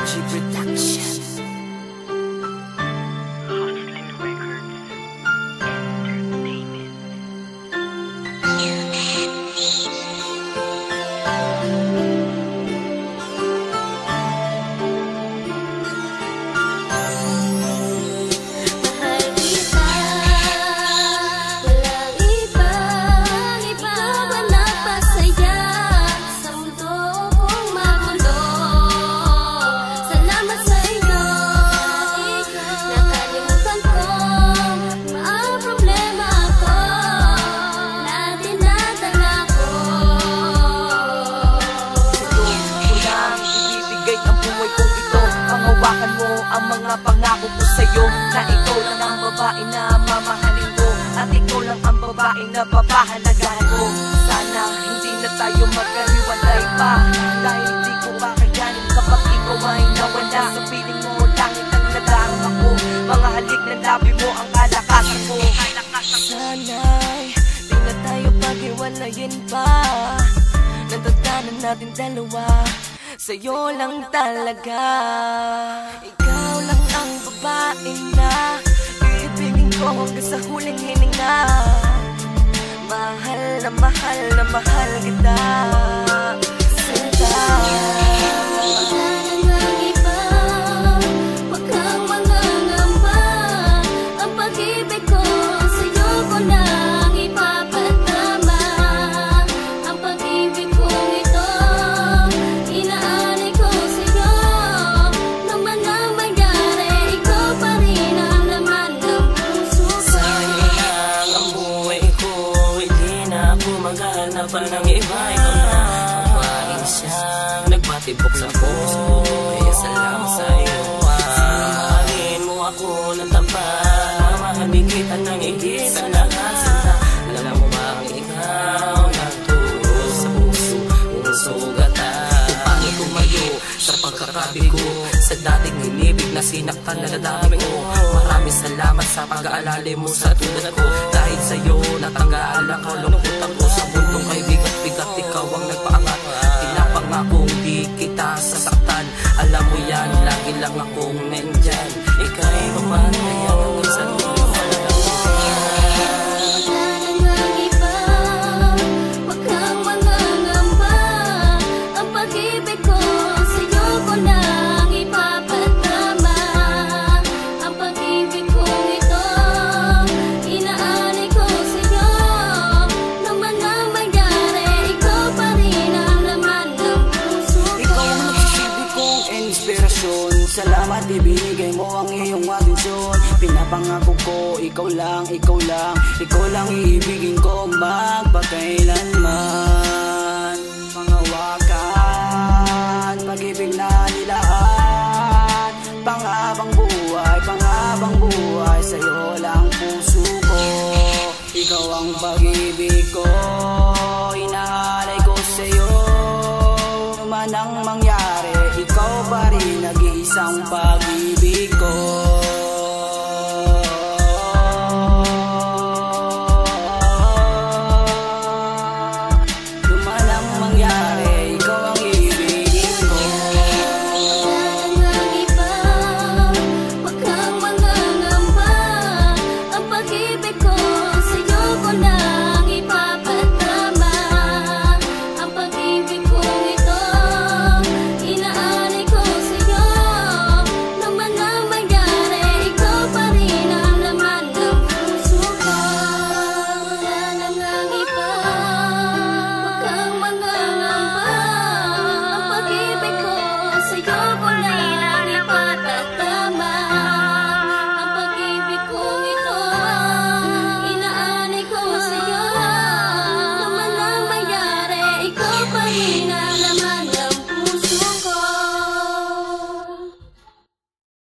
G Production. Hawakan mo ang mga pangako ko sa'yo, na ikaw lang ang babae na mamahalin ko, at ikaw lang ang babae na papahalagahan ko. Sana hindi na tayo magkahiwalay pa, dahil hindi ko kakayanin kapag ikaw ay nawala. Sa piling mo langit ang nadarama ko, mga halik ng labi mo ang kalakasan ko. Sana'y di na tayo paghiwalayin pa, natagdanan natin dalawa, sa'yo lang talaga. Ikaw lang ang babae na iibigin ko hanggang sa huling hininga. Mahal na mahal na mahal kita, Sinta. Ng iba, ikaw na babae siyang nagpatibok sa puso ko, kaya salamat sa'yo. Sinamahalin mo ako ng tapat, mamahalin kita ng higit sa lahat. Sinta, alam mo ba ang ikaw nagturo sa puso kung sugatan? Kung paano tumayo sa pagkakabi ko, sa dating inibig na sinaktan na nadami ko. Maraming salamat sa pag-aalala mo sa tulad ko, dahil sa'yo natanggal ang kalungkutan ko. Sa mundong kay bigat-bigat, ikaw ang nagpaangat. Pinapangakong di kita sasaktan, alam mo yan, lagi lang akong nandyan. Ika'y mamanayan hanggang sa dulo. Salamat, ibinigay mo ang iyong atensyon. Pinapangako ko, ikaw lang, ikaw lang, ikaw lang iibigin ko magpakailanman. Pangawakan, pag-ibig na nilaan, panghabang buhay, sa'yo lang puso ko. Ikaw ang pag-ibig ko, inahalay ko sa'yo. Man ang mangyari, ikaw pa rin nag-iisang pag-ibig.